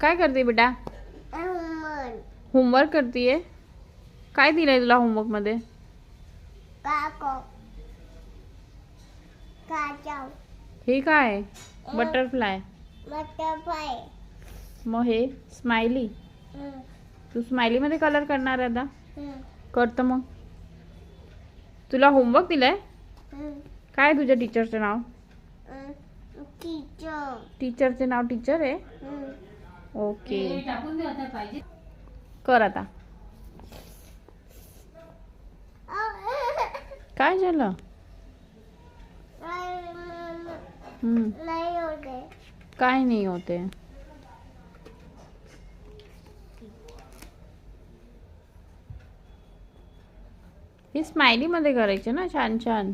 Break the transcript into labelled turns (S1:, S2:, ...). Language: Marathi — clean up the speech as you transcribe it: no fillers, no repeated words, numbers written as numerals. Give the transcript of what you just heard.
S1: काय करते बेटा? होमवर्क करतीये. काय दिलंय तुला होमवर्क मध्ये? हे काय? बटरफ्लाय. मग हे स्माइली. तू स्माइली मध्ये कलर करणार आहे आता? करतो मग. तुला होमवर्क दिलाय? काय तुझ्या टीचरचं नाव? टीचरचे नाव टीचर आहे? ओके. कर आता. काय झालं? काय नाही होते. हे स्माइली मध्ये करायचे ना छान छान.